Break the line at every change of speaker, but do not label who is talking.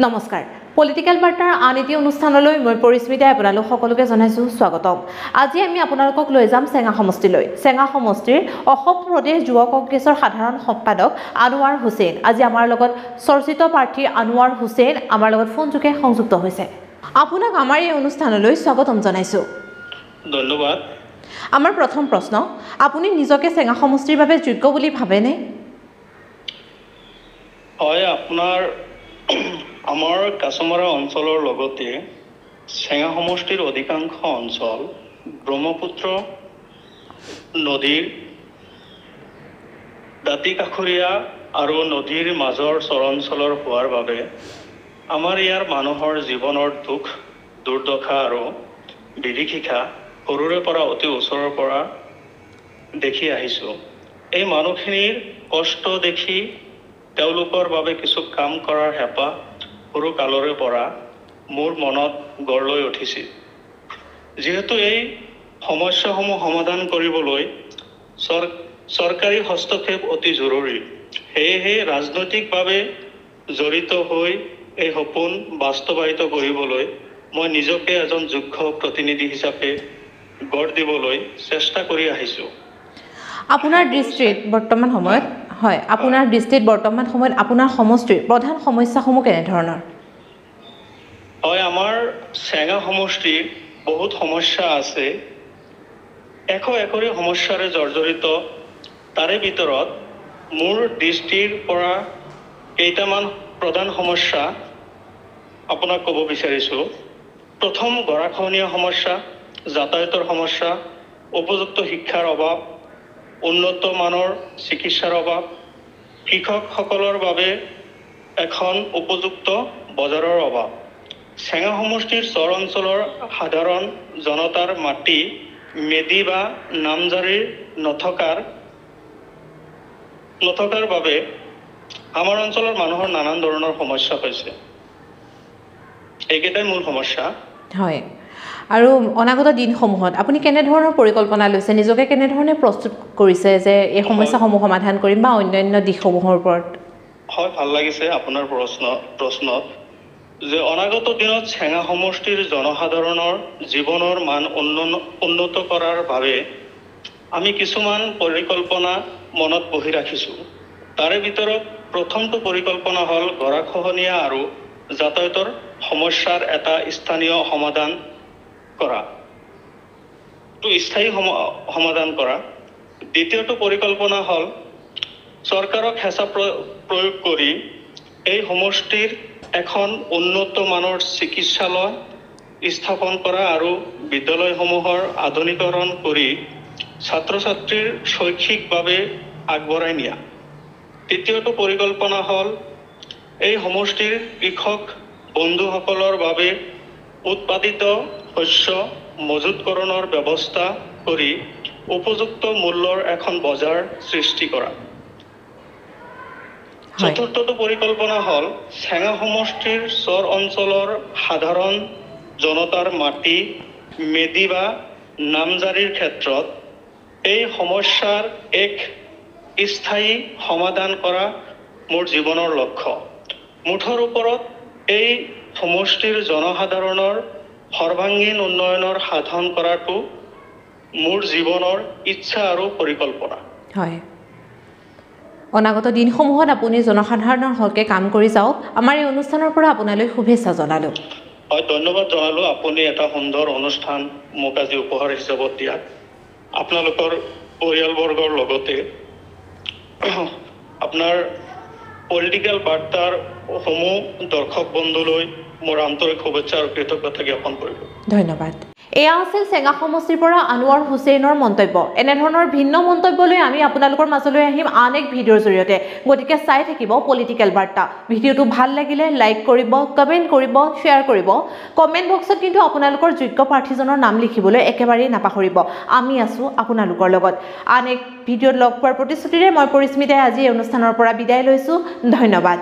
নমস্কাৰ পলিটিক্যাল বাৰ্তাৰ আন এটি অনুষ্ঠানলৈ মই পৰিস্মিতাই আপোনালোক সকলোকে জনাইছো স্বাগতম। আজি আমি আপোনালোকক লৈ যাম চেঙা সমষ্টিলৈ। চেঙা সমষ্টিৰ অসম প্ৰদেশ যুৱ কংগ্ৰেছৰ সাধাৰণ সম্পাদক আনোৱাৰ হুছেইন আজি আমাৰ লগত চৰ্চিত প্ৰাৰ্থী আনোৱাৰ হুছেইন আমাৰ লগত ফোনযোগে সংযুক্ত হৈছে। আপোনাক আমাৰ এই অনুষ্ঠানলৈ স্বাগতম জনাইছো।
ধন্যবাদ।
আমাৰ প্ৰথম প্ৰশ্ন, আপুনি নিজকে চেঙা সমষ্টিৰ বাবে যোগ্য বুলি ভাবেনে?
হয়, আমাৰ কাছমাৰা অঞ্চলৰ লগতে চেঙা সমষ্টিৰ অধিকাংশ অঞ্চল ব্ৰহ্মপুত্ৰ নদীৰ দাঁতিকাষৰীয়া আৰু নদীৰ মাজৰ চৰাঞ্চলৰ হোৱাৰ বাবে আমাৰ ইয়াৰ মানুহৰ জীৱনৰ দুখ দুৰ্দশা আৰু বিভীষিকা সৰুৰে পৰা অতি ওচৰৰ পৰা দেখি আহিছোঁ। এই মানুহখিনিৰ কষ্ট দেখি তেওঁলোকৰ বাবে কিছু কাম কৰাৰ হেঁপাহ সৰু কালৰে পৰা মোৰ মনত গঢ় লৈ উঠিছিল। যিহেতু এই সমস্যাসমূহ সমাধান কৰিবলৈ চৰকাৰী হস্তক্ষেপ অতি জৰুৰী, সেয়েহে ৰাজনৈতিকভাৱে জড়িত হৈ এই সপোন বাস্তৱায়িত কৰিবলৈ মই নিজকে এজন যোগ্য প্ৰতিনিধি হিচাপে গঢ় দিবলৈ চেষ্টা কৰি আহিছোঁ।
আপোনাৰ দৃষ্টিত বৰ্তমান সময়ত আপোনাৰ সমষ্টিৰ প্ৰধান সমস্যাসমূহ কেনেধৰণৰ?
হয়, আমাৰ চেঙা সমষ্টিৰ বহুত সমস্যা আছে। একৰি সমস্যাৰে জৰ্জৰিত। তাৰে ভিতৰত মোৰ দৃষ্টিৰ পৰা কেইটামান প্ৰধান সমস্যা আপোনাক ক'ব বিচাৰিছোঁ। প্ৰথম, গৰাখহনীয়া সমস্যা, যাতায়াতৰ সমস্যা, উপযুক্ত শিক্ষাৰ অভাৱ, উন্নত মানৰ চিকিৎসাৰ অভাৱ, কৃষকসকলৰ বাবে এখন উপযুক্ত বজাৰৰ অভাৱ, চেঙা সমষ্টিৰ চৰ অঞ্চলৰ সাধাৰণ জনতাৰ মাটি মেদি বা নামজাৰিৰ নথকাৰ বাবে আমাৰ অঞ্চলৰ মানুহৰ নানান ধৰণৰ সমস্যা হৈছে। এইকেইটাই মূল সমস্যা।
হয়, আৰু অনাগত দিনসমূহত আপুনি কেনেধৰণৰ পৰিকল্পনা লৈছে, নিজকে কেনেধৰণে প্ৰস্তুত কৰিছে যে এই সমস্যাসমূহ সমাধান কৰিম বা অন্যান্য দিশসমূহৰ ওপৰত?
হয়, ভাল লাগিছে আপোনাৰ প্ৰশ্নত যে অনাগত দিনত চেঙা সমষ্টিৰ জনসাধাৰণৰ জীৱনৰ মান উন্নত কৰাৰ বাবে আমি কিছুমান পৰিকল্পনা মনত বহি ৰাখিছোঁ। তাৰে ভিতৰত প্ৰথমটো পৰিকল্পনা হ'ল গৰাখহনীয়া আৰু যাতায়াতৰ সমস্যাৰ এটা স্থায়ী সমাধান কৰা। দ্বিতীয়টো পৰিকল্পনা হ'ল চৰকাৰক হেঁচা প্ৰয়োগ কৰি এই সমষ্টিৰ এখন উন্নত মানৰ চিকিৎসালয় স্থাপন কৰা আৰু বিদ্যালয়সমূহৰ আধুনিকৰণ কৰি ছাত্ৰ ছাত্ৰীৰ শৈক্ষিকভাৱে আগবঢ়াই নিয়া। তৃতীয়টো পৰিকল্পনা হ'ল এই সমষ্টিৰ কৃষক বন্ধুসকলৰ বাবে উৎপাদিত শস্য মজুতকৰণৰ ব্যৱস্থা কৰি উপযুক্ত মূল্যৰ এখন বজাৰ সৃষ্টি কৰা। চতুৰ্থটো পৰিকল্পনা হ'ল চেঙা সমষ্টিৰ চৰ অঞ্চলৰ সাধাৰণ জনতাৰ মাটি মেদি বা নামজাৰিৰ ক্ষেত্ৰত এই সমস্যাৰ এক স্থায়ী সমাধান কৰা মোৰ জীৱনৰ লক্ষ্য। মুঠৰ ওপৰত এই সমষ্টিৰ জনসাধাৰণৰ সৰ্বাংগীন উন্নয়নৰ সাধন কৰাটো মোৰ জীৱনৰ ইচ্ছা আৰু পৰিকল্পনা।
হয়, অনাগত দিনসমূহত আপুনি জনসাধাৰণৰ হকে কাম কৰি যাওক। আমাৰ এই অনুষ্ঠানৰ পৰা আপোনালৈ শুভেচ্ছা জনালো।
হয়, ধন্যবাদ জনালো। আপুনি এটা সুন্দৰ অনুষ্ঠান মোক আজি উপহাৰ হিচাপত দিয়াত আপোনালোকৰ পৰিয়ালবৰ্গৰ লগতে আপোনাৰ পলিটিক্যাল বাৰ্তাৰ সমূহ দৰ্শক বন্ধুলৈ মোৰ আন্তৰিক শুভেচ্ছা আৰু কৃতজ্ঞতা জ্ঞাপন কৰিলোঁ।
ধন্যবাদ। এয়া আছিল চেঙা সমষ্টিৰ পৰা আনোৱাৰ হুছেইনৰ মন্তব্য। এনেধৰণৰ ভিন্ন মন্তব্যলৈ আমি আপোনালোকৰ মাজলৈ আহিম আন এক ভিডিঅ'ৰ জৰিয়তে। গতিকে চাই থাকিব পলিটিক্যাল বাৰ্তা। ভিডিঅ'টো ভাল লাগিলে লাইক কৰিব, কমেণ্ট কৰিব, শ্বেয়াৰ কৰিব। কমেণ্ট বক্সত কিন্তু আপোনালোকৰ যোগ্য প্ৰাৰ্থীজনৰ নাম লিখিবলৈ একেবাৰেই নাপাহৰিব। আমি আছোঁ আপোনালোকৰ লগত। আন এক ভিডিঅ'ত লগ পোৱাৰ প্ৰতিশ্ৰুতিৰে মই পৰিস্মিতাই আজি এই অনুষ্ঠানৰ পৰা বিদায় লৈছোঁ। ধন্যবাদ।